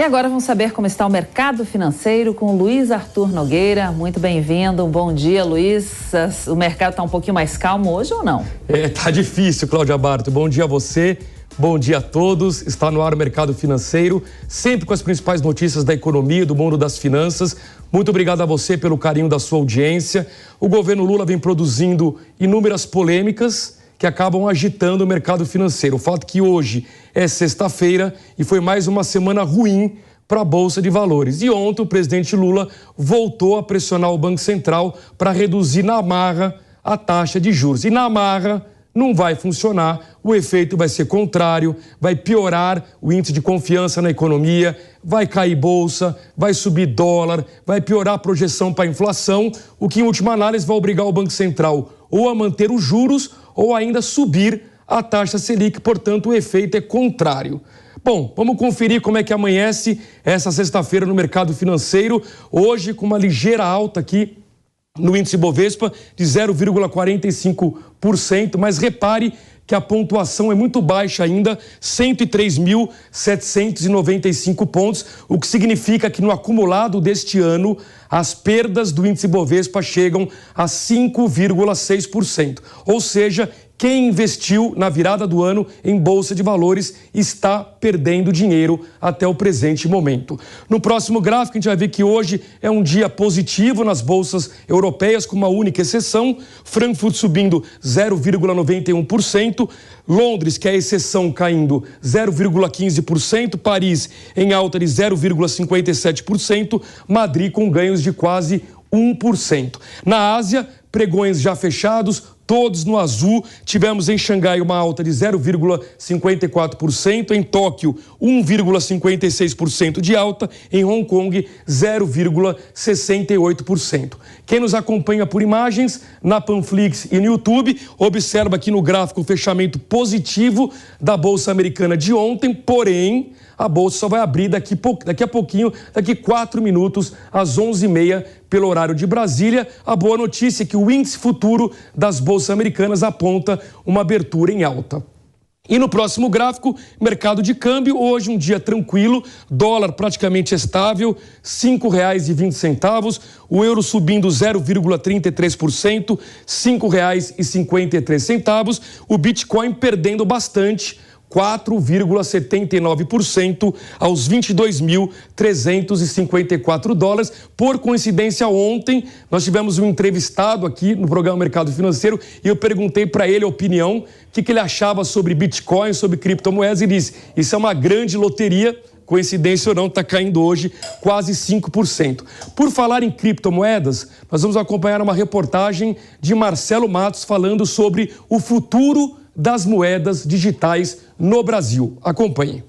agora vamos saber como está o mercado financeiro com o Luiz Arthur Nogueira. Muito bem-vindo, um bom dia, Luiz. O mercado está um pouquinho mais calmo hoje ou não? Tá difícil, Cláudia Barto. Bom dia a você, bom dia a todos. Está no ar o mercado financeiro, sempre com as principais notícias da economia, do mundo das finanças. Muito obrigado a você pelo carinho da sua audiência. O governo Lula vem produzindo inúmeras polêmicas que acabam agitando o mercado financeiro. O fato é que hoje é sexta-feira e foi mais uma semana ruim para a Bolsa de Valores. E ontem o presidente Lula voltou a pressionar o Banco Central para reduzir na marra a taxa de juros. E na marra não vai funcionar, o efeito vai ser contrário, vai piorar o índice de confiança na economia, vai cair bolsa, vai subir dólar, vai piorar a projeção para a inflação, o que em última análise vai obrigar o Banco Central ou a manter os juros ou ainda subir a taxa Selic, portanto o efeito é contrário. Bom, vamos conferir como é que amanhece essa sexta-feira no mercado financeiro, hoje com uma ligeira alta aqui no índice Bovespa de 0,45%, mas repare que a pontuação é muito baixa ainda, 103.795 pontos, o que significa que no acumulado deste ano, as perdas do índice Bovespa chegam a 5,6%. Ou seja, quem investiu na virada do ano em Bolsa de Valores está perdendo dinheiro até o presente momento. No próximo gráfico, a gente vai ver que hoje é um dia positivo nas bolsas europeias, com uma única exceção. Frankfurt subindo 0,91%. Londres, que é a exceção, caindo 0,15%. Paris em alta de 0,57%. Madrid com ganhos de quase 1%. Na Ásia, pregões já fechados, todos no azul. Tivemos em Xangai uma alta de 0,54%, em Tóquio 1,56% de alta, em Hong Kong 0,68%. Quem nos acompanha por imagens na Panflix e no YouTube, observa aqui no gráfico o fechamento positivo da Bolsa Americana de ontem, porém a Bolsa só vai abrir daqui a pouquinho, daqui 4 minutos, às 11h30, pelo horário de Brasília. A boa notícia é que o índice futuro das bolsas americanas aponta uma abertura em alta. E no próximo gráfico, mercado de câmbio, hoje um dia tranquilo, dólar praticamente estável, R$ 5,20, o euro subindo 0,33%, R$ 5,53, o Bitcoin perdendo bastante, 4,79% aos 22.354 dólares. Por coincidência, ontem nós tivemos um entrevistado aqui no programa Mercado Financeiro e eu perguntei para ele a opinião, o que ele achava sobre Bitcoin, sobre criptomoedas, e disse: isso é uma grande loteria. Coincidência ou não, está caindo hoje quase 5%. Por falar em criptomoedas, nós vamos acompanhar uma reportagem de Marcelo Matos falando sobre o futuro das moedas digitais no Brasil. Acompanhe.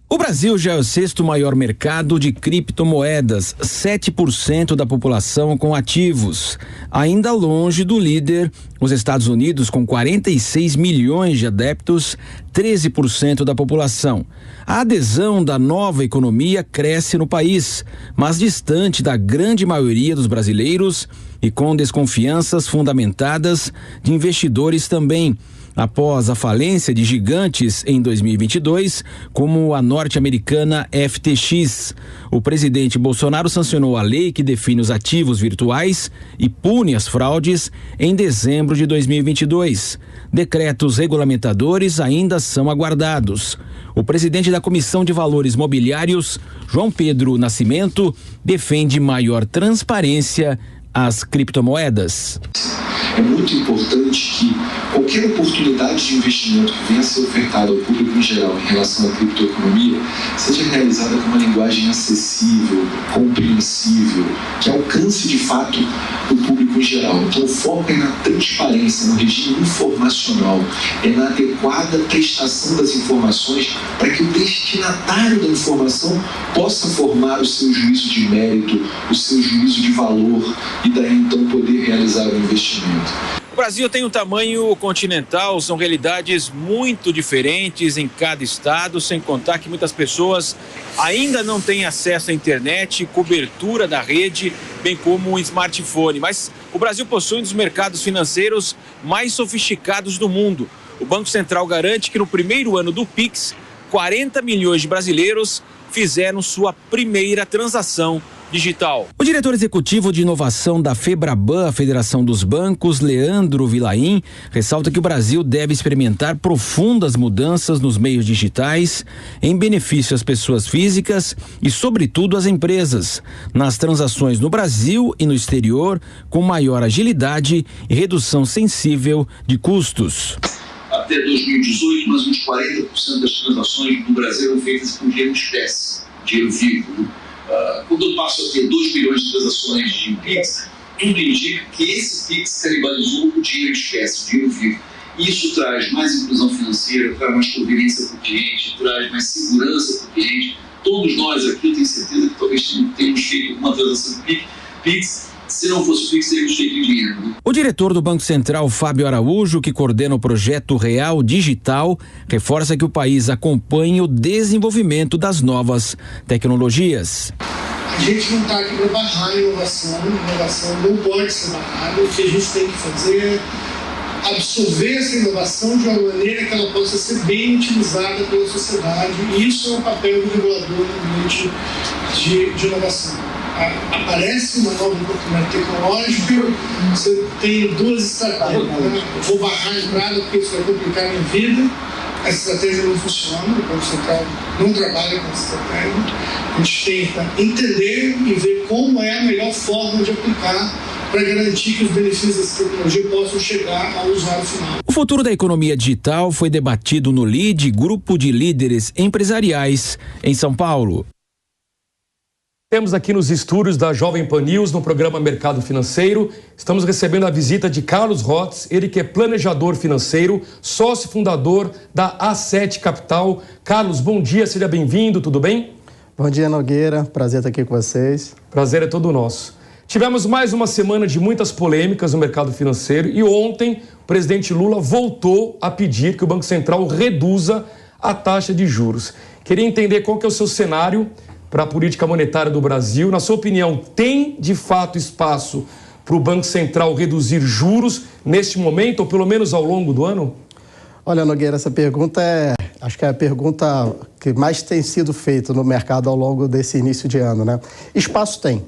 O Brasil já é o 6º maior mercado de criptomoedas, 7% da população com ativos. Ainda longe do líder, os Estados Unidos, com 46 milhões de adeptos, 13% da população. A adesão da nova economia cresce no país, mas distante da grande maioria dos brasileiros e com desconfianças fundamentadas de investidores também. Após a falência de gigantes em 2022, como a norte-americana FTX. O presidente Bolsonaro sancionou a lei que define os ativos virtuais e pune as fraudes em dezembro de 2022. Decretos regulamentadores ainda são aguardados. O presidente da Comissão de Valores Mobiliários, João Pedro Nascimento, defende maior transparência às criptomoedas. É muito importante que qualquer oportunidade de investimento que venha a ser ofertada ao público em geral em relação à criptoeconomia seja realizada com uma linguagem acessível, compreensível, que alcance de fato o público em geral. Então o foco é na transparência, no regime informacional, é na adequada prestação das informações para que o destinatário da informação possa formar o seu juízo de mérito, o seu juízo de valor e daí então poder realizar o investimento. O Brasil tem um tamanho continental, são realidades muito diferentes em cada estado, sem contar que muitas pessoas ainda não têm acesso à internet, cobertura da rede, bem como um smartphone. Mas o Brasil possui um dos mercados financeiros mais sofisticados do mundo. O Banco Central garante que no primeiro ano do Pix, 40 milhões de brasileiros fizeram sua primeira transação digital. O diretor executivo de inovação da Febraban, a Federação dos Bancos, Leandro Vilaim, ressalta que o Brasil deve experimentar profundas mudanças nos meios digitais em benefício às pessoas físicas e, sobretudo, às empresas, nas transações no Brasil e no exterior, com maior agilidade e redução sensível de custos. Até 2018, mais uns 40% das transações no Brasil eram feitas com dinheiro em espécie, dinheiro vivo. Quando eu passo a ter 2 milhões de transações de Pix, tudo indica que esse Pix canibalizou o dinheiro em espécie, o dinheiro vivo. Isso traz mais inclusão financeira, traz mais conveniência para o cliente, traz mais segurança para o cliente. Todos nós aqui, eu tenho certeza que talvez tenhamos feito uma transação de Pix. Se não fosse Pix, teríamos feito dinheiro. Né? O diretor do Banco Central, Fábio Araújo, que coordena o projeto Real Digital, reforça que o país acompanha o desenvolvimento das novas tecnologias. A gente não está aqui para barrar a inovação não pode ser barrada. O que a gente tem que fazer é absorver essa inovação de uma maneira que ela possa ser bem utilizada pela sociedade, e isso é o papel do regulador no ambiente de inovação. Aparece uma nova oportunidade tecnológica, você tem 2 estratégias, né? Eu vou barrar a entrada porque isso vai complicar a minha vida. Essa estratégia não funciona, o Banco Central não trabalha com essa estratégia. A gente tenta entender e ver como é a melhor forma de aplicar para garantir que os benefícios dessa tecnologia possam chegar ao usuário final. O futuro da economia digital foi debatido no LIDE, Grupo de Líderes Empresariais, em São Paulo. Temos aqui nos estúdios da Jovem Pan News, no programa Mercado Financeiro, estamos recebendo a visita de Carlos Rotz, ele que é planejador financeiro, sócio fundador da A7 Capital. Carlos, bom dia, seja bem-vindo, tudo bem? Bom dia, Nogueira, prazer estar aqui com vocês. Prazer é todo nosso. Tivemos mais uma semana de muitas polêmicas no mercado financeiro e ontem o presidente Lula voltou a pedir que o Banco Central reduza a taxa de juros. Queria entender qual que é o seu cenário para a política monetária do Brasil. Na sua opinião, tem de fato espaço para o Banco Central reduzir juros neste momento, ou pelo menos ao longo do ano? Olha, Nogueira, essa pergunta acho que é a pergunta que mais tem sido feita no mercado ao longo desse início de ano, né? Espaço tem.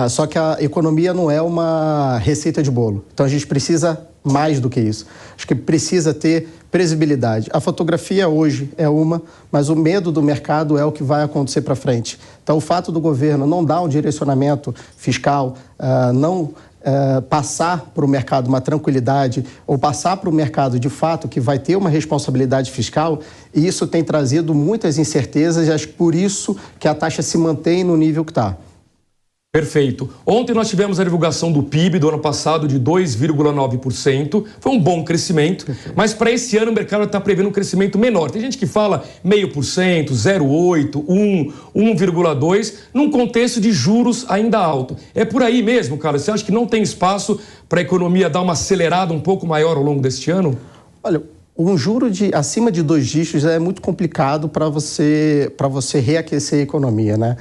Só que a economia não é uma receita de bolo. Então a gente precisa mais do que isso. Acho que precisa ter previsibilidade. A fotografia hoje é uma, mas o medo do mercado é o que vai acontecer para frente. Então o fato do governo não dar um direcionamento fiscal, não passar para o mercado uma tranquilidade, ou passar para o mercado de fato que vai ter uma responsabilidade fiscal, e isso tem trazido muitas incertezas, e acho que por isso que a taxa se mantém no nível que está. Perfeito. Ontem nós tivemos a divulgação do PIB do ano passado de 2,9%. Foi um bom crescimento, mas para esse ano o mercado está prevendo um crescimento menor. Tem gente que fala 0,5%, 0,8%, 1%, 1,2%, num contexto de juros ainda alto. É por aí mesmo, cara? Você acha que não tem espaço para a economia dar uma acelerada um pouco maior ao longo deste ano? Olha, um juro acima de 2 dígitos é muito complicado para você reaquecer a economia, né?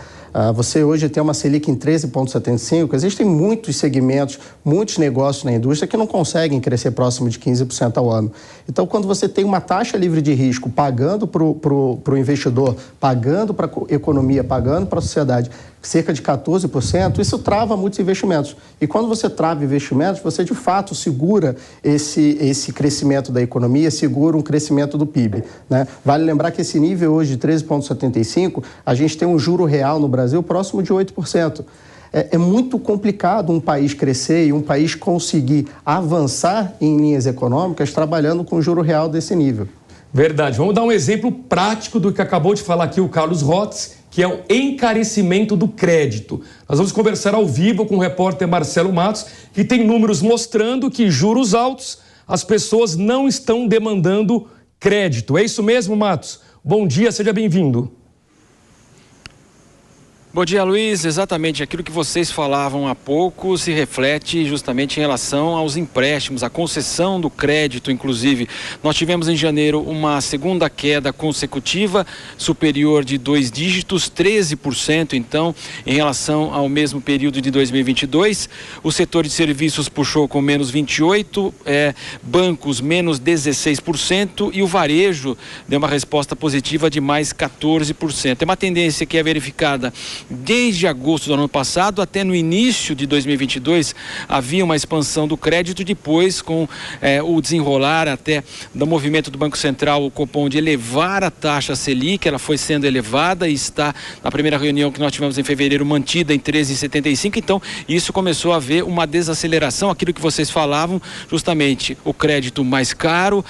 Você hoje tem uma Selic em 13,75%, existem muitos segmentos, muitos negócios na indústria que não conseguem crescer próximo de 15% ao ano. Então, quando você tem uma taxa livre de risco pagando para o investidor, pagando para a economia, pagando para a sociedade, cerca de 14%, isso trava muitos investimentos. E quando você trava investimentos, você de fato segura esse crescimento da economia, segura um crescimento do PIB, né? Vale lembrar que esse nível hoje de 13,75%, a gente tem um juro real no Brasil próximo de 8%. É muito complicado um país crescer e um país conseguir avançar em linhas econômicas trabalhando com juro real desse nível. Verdade. Vamos dar um exemplo prático do que acabou de falar aqui o Carlos Rotz, que é o encarecimento do crédito. Nós vamos conversar ao vivo com o repórter Marcelo Matos, que tem números mostrando que juros altos, as pessoas não estão demandando crédito. É isso mesmo, Matos? Bom dia, seja bem-vindo. Bom dia, Luiz. Exatamente aquilo que vocês falavam há pouco se reflete justamente em relação aos empréstimos, a concessão do crédito, inclusive. Nós tivemos em janeiro uma segunda queda consecutiva, superior de 2 dígitos, 13%, então, em relação ao mesmo período de 2022. O setor de serviços puxou com menos 28%, bancos menos 16% e o varejo deu uma resposta positiva de mais 14%. É uma tendência que é verificada desde agosto do ano passado até no início de 2022. Havia uma expansão do crédito, depois com o desenrolar até do movimento do Banco Central, o Copom, de elevar a taxa Selic. Ela foi sendo elevada e está na primeira reunião que nós tivemos em fevereiro mantida em 13,75. Então isso começou a haver uma desaceleração, aquilo que vocês falavam, justamente o crédito mais caro,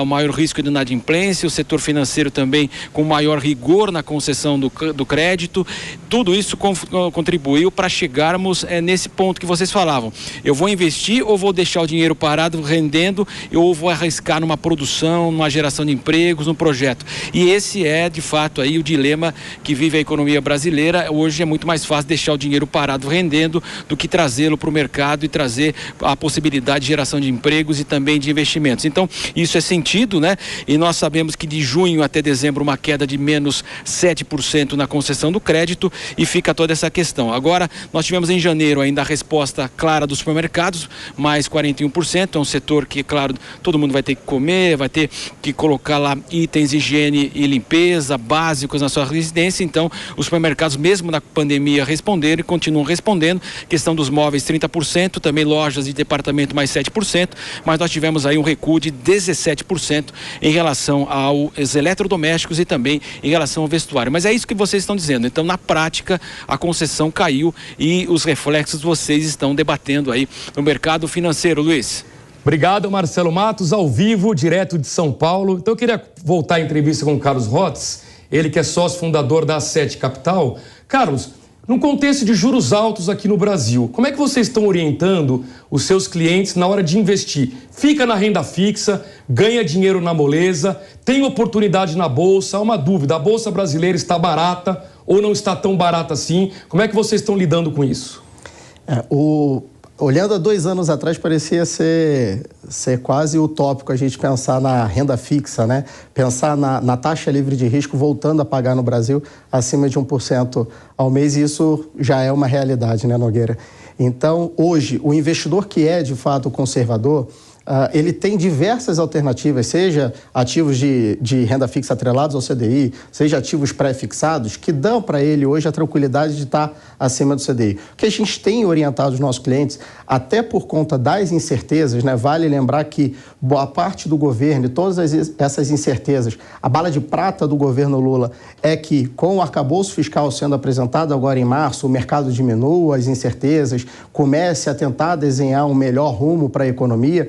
o maior risco de inadimplência, o setor financeiro também com maior rigor na concessão do crédito. Tudo isso contribuiu para chegarmos nesse ponto que vocês falavam. Eu vou investir ou vou deixar o dinheiro parado rendendo, ou vou arriscar numa produção, numa geração de empregos, num projeto. E esse é de fato aí o dilema que vive a economia brasileira. Hoje é muito mais fácil deixar o dinheiro parado rendendo do que trazê-lo para o mercado e trazer a possibilidade de geração de empregos e também de investimentos. Então isso é sentido, né? E nós sabemos que de junho até dezembro uma queda de menos 7% na concessão do crédito, e fica toda essa questão. Agora, nós tivemos em janeiro ainda a resposta clara dos supermercados, mais 41%, é um setor que, claro, todo mundo vai ter que comer, vai ter que colocar lá itens de higiene e limpeza básicos na sua residência. Então, os supermercados, mesmo na pandemia, responderam e continuam respondendo. Questão dos móveis, 30%, também lojas de departamento, mais 7%, mas nós tivemos aí um recuo de 17% em relação aos eletrodomésticos e também em relação ao vestuário. Mas é isso que vocês estão dizendo. Então, na prática, a concessão caiu e os reflexos vocês estão debatendo aí no mercado financeiro, Luiz. Obrigado, Marcelo Matos, ao vivo, direto de São Paulo. Então eu queria voltar à entrevista com o Carlos Rotz, ele que é sócio fundador da A7 Capital. Carlos, num contexto de juros altos aqui no Brasil, como é que vocês estão orientando os seus clientes na hora de investir? Fica na renda fixa, ganha dinheiro na moleza, tem oportunidade na Bolsa? Há uma dúvida, a Bolsa brasileira está barata ou não está tão barata assim? Como é que vocês estão lidando com isso? Olhando há 2 anos atrás, parecia ser quase utópico a gente pensar na renda fixa, né? Pensar na taxa livre de risco voltando a pagar no Brasil acima de 1% ao mês, e isso já é uma realidade, né, Nogueira? Então, hoje, o investidor que é, de fato, conservador, ele tem diversas alternativas, seja ativos de renda fixa atrelados ao CDI, seja ativos pré-fixados, que dão para ele hoje a tranquilidade de estar acima do CDI. O que a gente tem orientado os nossos clientes, até por conta das incertezas, né? Vale lembrar que boa parte do governo e todas essas incertezas, a bala de prata do governo Lula é que, com o arcabouço fiscal sendo apresentado agora em março, o mercado diminua as incertezas, comece a tentar desenhar um melhor rumo para a economia.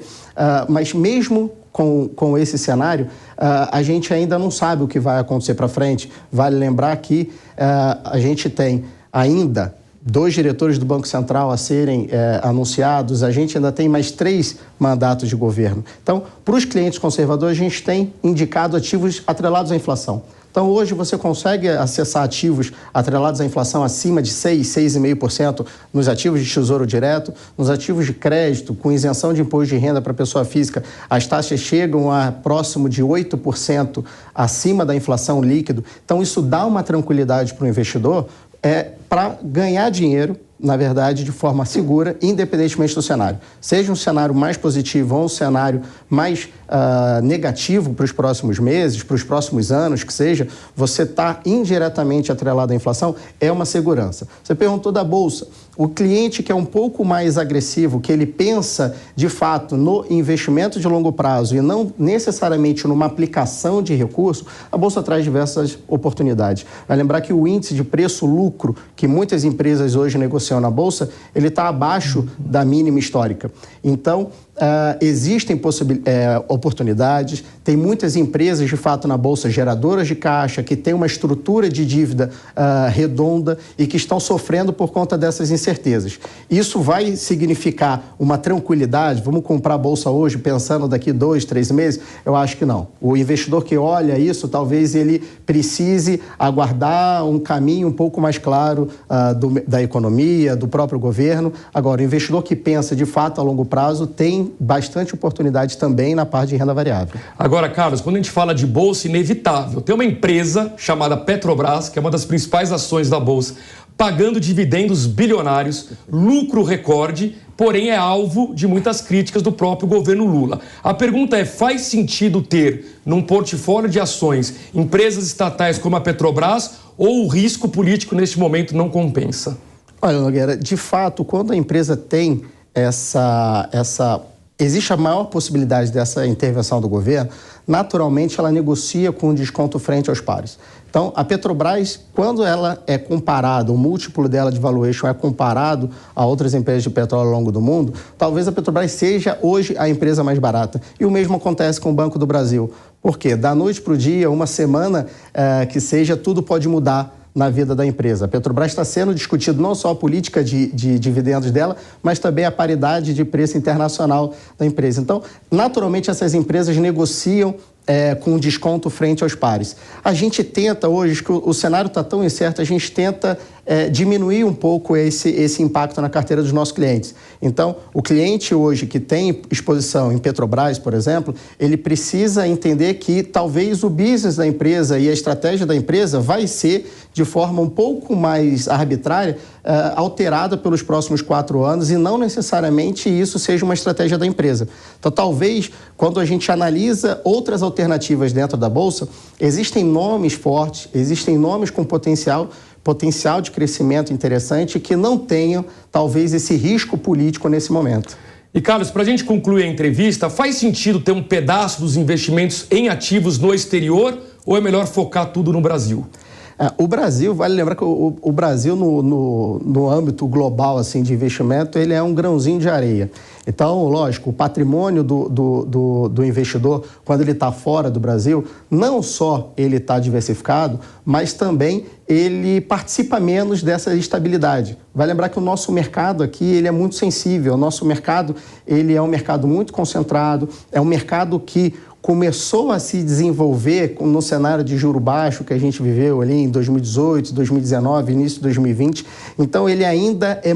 Mas mesmo com esse cenário, a gente ainda não sabe o que vai acontecer para frente. Vale lembrar que a gente tem ainda 2 diretores do Banco Central a serem anunciados, a gente ainda tem mais 3 mandatos de governo. Então, para os clientes conservadores, a gente tem indicado ativos atrelados à inflação. Então, hoje você consegue acessar ativos atrelados à inflação acima de 6,5% nos ativos de tesouro direto, nos ativos de crédito, com isenção de imposto de renda para pessoa física, as taxas chegam a próximo de 8% acima da inflação líquido. Então, isso dá uma tranquilidade para o investidor para ganhar dinheiro, na verdade, de forma segura, independentemente do cenário. Seja um cenário mais positivo ou um cenário mais negativo para os próximos meses, para os próximos anos, que seja, você está indiretamente atrelado à inflação, é uma segurança. Você perguntou da Bolsa. O cliente que é um pouco mais agressivo, que ele pensa, de fato, no investimento de longo prazo e não necessariamente numa aplicação de recurso, a Bolsa traz diversas oportunidades. Vai lembrar que o índice de preço-lucro que muitas empresas hoje negociam na Bolsa, ele está abaixo da mínima histórica. Então, existem oportunidades, tem muitas empresas de fato na Bolsa geradoras de caixa, que têm uma estrutura de dívida redonda e que estão sofrendo por conta dessas incertezas. incertezas. Isso vai significar uma tranquilidade? Vamos comprar a bolsa hoje pensando daqui 2, 3 meses? Eu acho que não. O investidor que olha isso, talvez ele precise aguardar um caminho um pouco mais claro da economia, do próprio governo. Agora, o investidor que pensa de fato a longo prazo tem bastante oportunidade também na parte de renda variável. Agora, Carlos, quando a gente fala de bolsa, inevitável. Tem uma empresa chamada Petrobras, que é uma das principais ações da bolsa, pagando dividendos bilionários, lucro recorde, porém é alvo de muitas críticas do próprio governo Lula. A pergunta é, faz sentido ter num portfólio de ações empresas estatais como a Petrobras ou o risco político neste momento não compensa? Olha, Nogueira, de fato, quando a empresa tem existe a maior possibilidade dessa intervenção do governo, naturalmente ela negocia com um desconto frente aos pares. Então, a Petrobras, quando ela é comparada, o múltiplo dela de valuation é comparado a outras empresas de petróleo ao longo do mundo, talvez a Petrobras seja hoje a empresa mais barata. E o mesmo acontece com o Banco do Brasil. Por quê? Da noite para o dia, uma semana que seja, tudo pode mudar na vida da empresa. A Petrobras está sendo discutido não só a política de dividendos dela, mas também a paridade de preço internacional da empresa. Então, naturalmente, essas empresas negociam com desconto frente aos pares. A gente tenta hoje, que o cenário está tão incerto, a gente tenta diminuir um pouco esse impacto na carteira dos nossos clientes. Então, o cliente hoje que tem exposição em Petrobras, por exemplo, ele precisa entender que talvez o business da empresa e a estratégia da empresa vai ser de forma um pouco mais arbitrária, alterada pelos próximos 4 anos e não necessariamente isso seja uma estratégia da empresa. Então, talvez, quando a gente analisa outras alternativas dentro da Bolsa, existem nomes fortes, existem nomes com potencial de crescimento interessante que não tenham, talvez, esse risco político nesse momento. E, Carlos, para a gente concluir a entrevista, faz sentido ter um pedaço dos investimentos em ativos no exterior ou é melhor focar tudo no Brasil? O Brasil, vale lembrar que o Brasil, no âmbito global assim, de investimento, ele é um grãozinho de areia. Então, lógico, o patrimônio do investidor, quando ele está fora do Brasil, não só ele está diversificado, mas também ele participa menos dessa estabilidade. Vai lembrar que o nosso mercado aqui ele é muito sensível. O nosso mercado ele é um mercado muito concentrado, é um mercado que começou a se desenvolver no cenário de juro baixo que a gente viveu ali em 2018, 2019, início de 2020. Então, ele ainda é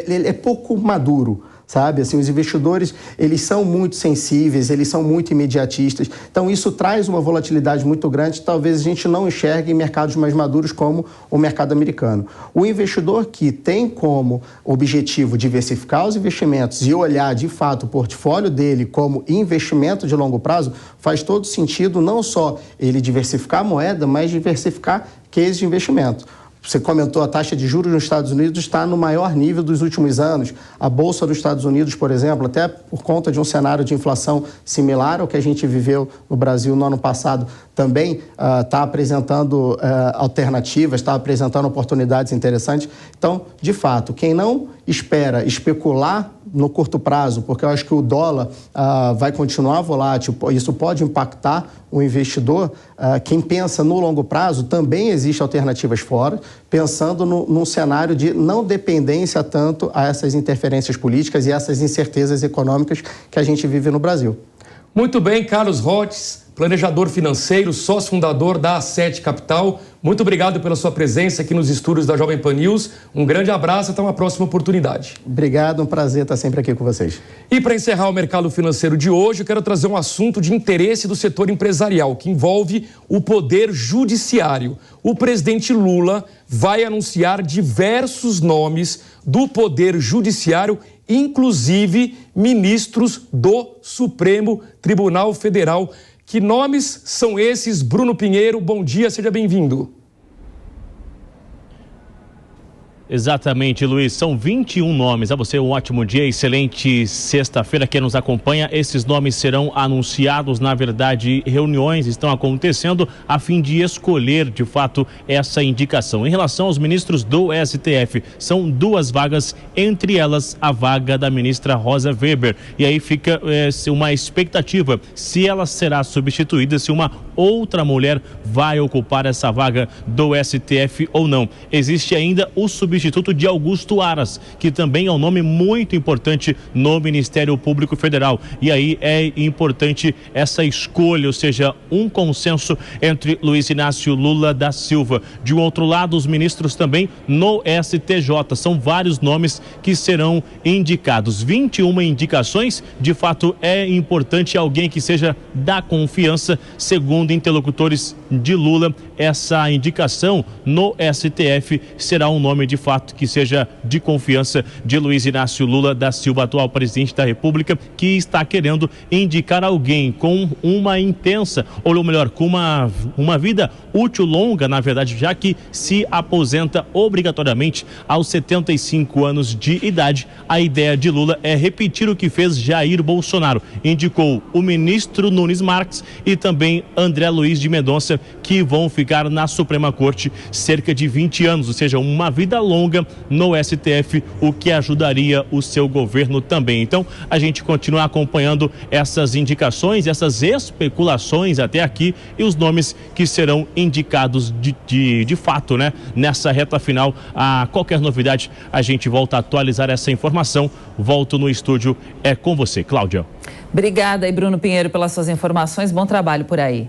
ele é pouco maduro, sabe? Assim, os investidores, eles são muito sensíveis, eles são muito imediatistas. Então, isso traz uma volatilidade muito grande, talvez a gente não enxergue em mercados mais maduros como o mercado americano. O investidor que tem como objetivo diversificar os investimentos e olhar, de fato, o portfólio dele como investimento de longo prazo, faz todo sentido não só ele diversificar a moeda, mas diversificar case de investimento. Você comentou, a taxa de juros nos Estados Unidos está no maior nível dos últimos anos. A Bolsa dos Estados Unidos, por exemplo, até por conta de um cenário de inflação similar ao que a gente viveu no Brasil no ano passado, também está apresentando alternativas, está apresentando oportunidades interessantes. Então, de fato, quem não espera especular no curto prazo, porque eu acho que o dólar vai continuar volátil, isso pode impactar o investidor, quem pensa no longo prazo, também existem alternativas fora, pensando num cenário de não dependência tanto a essas interferências políticas e essas incertezas econômicas que a gente vive no Brasil. Muito bem, Carlos Rotz, planejador financeiro, sócio fundador da A7 Capital. Muito obrigado pela sua presença aqui nos estúdios da Jovem Pan News. Um grande abraço, até uma próxima oportunidade. Obrigado, um prazer estar sempre aqui com vocês. E para encerrar o mercado financeiro de hoje, eu quero trazer um assunto de interesse do setor empresarial, que envolve o poder judiciário. O presidente Lula vai anunciar diversos nomes do poder judiciário, inclusive ministros do Supremo Tribunal Federal. Que nomes são esses? Bruno Pinheiro, bom dia, seja bem-vindo. Exatamente, Luiz. São 21 nomes. A você um ótimo dia, excelente sexta-feira que nos acompanha. Esses nomes serão anunciados, na verdade, reuniões estão acontecendo a fim de escolher, de fato, essa indicação. Em relação aos ministros do STF, são 2 vagas, entre elas a vaga da ministra Rosa Weber. E aí fica uma expectativa se ela será substituída, se uma outra mulher vai ocupar essa vaga do STF ou não. Existe ainda o substituto de Augusto Aras, que também é um nome muito importante no Ministério Público Federal. E aí é importante essa escolha, ou seja, um consenso entre Luiz Inácio Lula da Silva. De um outro lado, os ministros também no STJ. São vários nomes que serão indicados. 21 indicações. De fato, é importante alguém que seja da confiança. Segundo interlocutores de Lula, essa indicação no STF será um nome de fato que seja de confiança de Luiz Inácio Lula da Silva, atual presidente da República, que está querendo indicar alguém com uma intensa, ou melhor, com uma vida útil longa, na verdade, já que se aposenta obrigatoriamente aos 75 anos de idade. A ideia de Lula é repetir o que fez Jair Bolsonaro. Indicou o ministro Nunes Marques e também André Luiz de Mendonça, que vão ficar na Suprema Corte cerca de 20 anos, ou seja, uma vida longa no STF, o que ajudaria o seu governo também. Então, a gente continua acompanhando essas indicações, essas especulações até aqui e os nomes que serão indicados de fato, né? Nessa reta final, a qualquer novidade, a gente volta a atualizar essa informação. Volto no estúdio, é com você, Cláudia. Obrigada aí, Bruno Pinheiro, pelas suas informações. Bom trabalho por aí.